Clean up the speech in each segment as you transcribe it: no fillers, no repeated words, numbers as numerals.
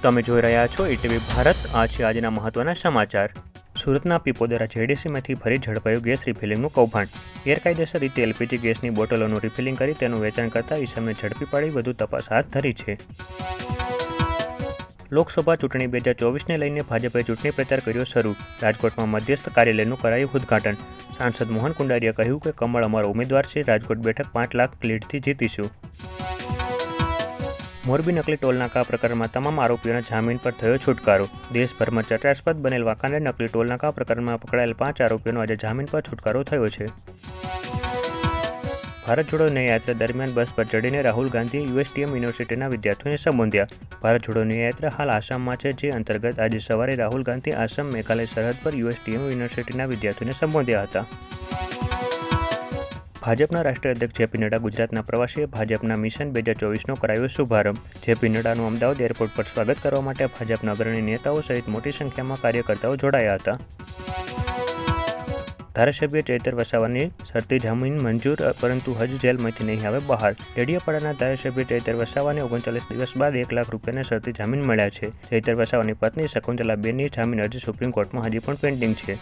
તમે જોઈ રહ્યા છો ETV ભારત। આ છે આજના મહત્વના સમાચાર। સુરતના પીપોદરા જેડીસીમાંથી ફરી ઝડપાયું ગેસ રિફિલિંગનું કૌભાંડ। ગેરકાયદેસર રીતે એલપીજી ગેસની બોટલોનું રિફિલિંગ કરી તેનું વેચાણ કરતા ઈસમને ઝડપી પાડી વધુ તપાસ હાથ ધરી છે। લોકસભા ચૂંટણી 2024ને લઈને ભાજપે ચૂંટણી પ્રચાર કર્યો શરૂ। રાજકોટમાં મધ્યસ્થ કાર્યાલયનું કરાયું ઉદ્ઘાટન। સાંસદ મોહન કુંડારીએ કહ્યું કે કમળ અમારો ઉમેદવાર છે, રાજકોટ બેઠક 5 લાખ લીડથી જીતીશું। મોરબી નકલી ટોલનાકા પ્રકરણમાં તમામ આરોપીઓના જામીન પર થયો છુટકારો। દેશભરમાં ચર્ચાસ્પદ બનેલ વાંકાનેર નકલી ટોલનાકા પ્રકરણમાં પકડાયેલ 5 આરોપીઓનો આજે જામીન પર છુટકારો થયો છે। ભારત જોડો ન્યાયયાત્રા દરમિયાન બસ પર ચડીને રાહુલ ગાંધીએ USTM યુનિવર્સિટીના વિદ્યાર્થીઓને સંબોધ્યા। ભારત જોડો ન્યાયયાત્રા હાલ આસામમાં છે, જે અંતર્ગત આજે સવારે રાહુલ ગાંધી આસામ મેઘાલય સરહદ પર USTM યુનિવર્સિટીના વિદ્યાર્થીઓને સંબોધ્યા હતા। ભાજપના રાષ્ટ્રીય અધ્યક્ષ JP નડ્ડા ગુજરાતના પ્રવાસીએ ભાજપના મિશન 2024નો કરાયો શુભારંભ। JP નડ્ડાનું અમદાવાદ એરપોર્ટ પર સ્વાગત કરવા માટે ભાજપના અગ્રણી નેતાઓ સહિત મોટી સંખ્યામાં કાર્યકર્તાઓ જોડાયા હતા। ધારાસભ્ય ચૈતર વસાવાની શરતી જામીન મંજૂર, પરંતુ હજ જેલમાંથી નહીં આવે બહાર। ડેડિયાપાડાના ધારાસભ્ય ચૈતર વસાવાને 39 દિવસ બાદ 1 લાખ રૂપિયાના શરતી જામીન મળ્યા છે। ચૈતર વસાવાની પત્ની શકુંતલાબેનની જામીન અરજી સુપ્રીમ કોર્ટમાં હજી પણ પેન્ડિંગ છે।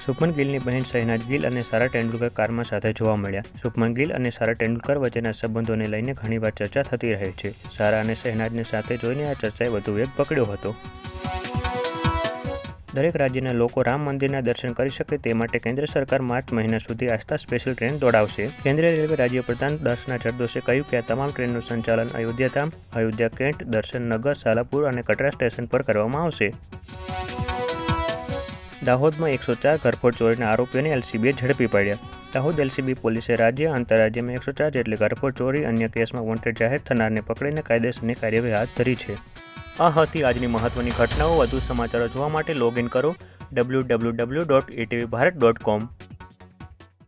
શુભમન ગિલની બહેન શહેનાઝ ગિલ અને સારા તેંડુલકર કારમાં સાથે જોવા મળ્યા। શુભમન ગિલ અને સારા તેંડુલકર વચ્ચેના સંબંધોને લઈને ઘણીવાર ચર્ચા થતી રહે છે। સારા અને શહેનાઝને સાથે જોઈને આ ચર્ચાએ વધુ વેગ પકડ્યો હતો। દરેક રાજ્યના લોકો રામ મંદિરના દર્શન કરી શકે તે માટે કેન્દ્ર સરકાર માર્ચ મહિના સુધી આસ્થા સ્પેશિયલ ટ્રેન દોડાવશે। કેન્દ્રીય રેલવે રાજ્યપ્રધાન દર્શના જરદોશે કહ્યું કે આ તમામ ટ્રેનનું સંચાલન અયોધ્યાધામ, અયોધ્યા કેન્ટ, દર્શન નગર, સાલાપુર અને કટરા સ્ટેશન પર કરવામાં આવશે। દાહોદમાં 104 ઘરફોડ ચોરીના આરોપીઓને LCBએ ઝડપી પાડ્યા। દાહોદ LCB પોલીસે રાજ્ય આંતરરાજ્યમાં 104 જેટલી ઘરફોડ ચોરી અન્ય કેસમાં વોન્ટેડ જાહેર થનારને પકડીને કાયદેસરની કાર્યવાહી હાથ ધરી છે। આ હતી આજની મહત્વની ઘટનાઓ। વધુ સમાચારો જોવા માટે લોગિન કરો www.etvbharat.com।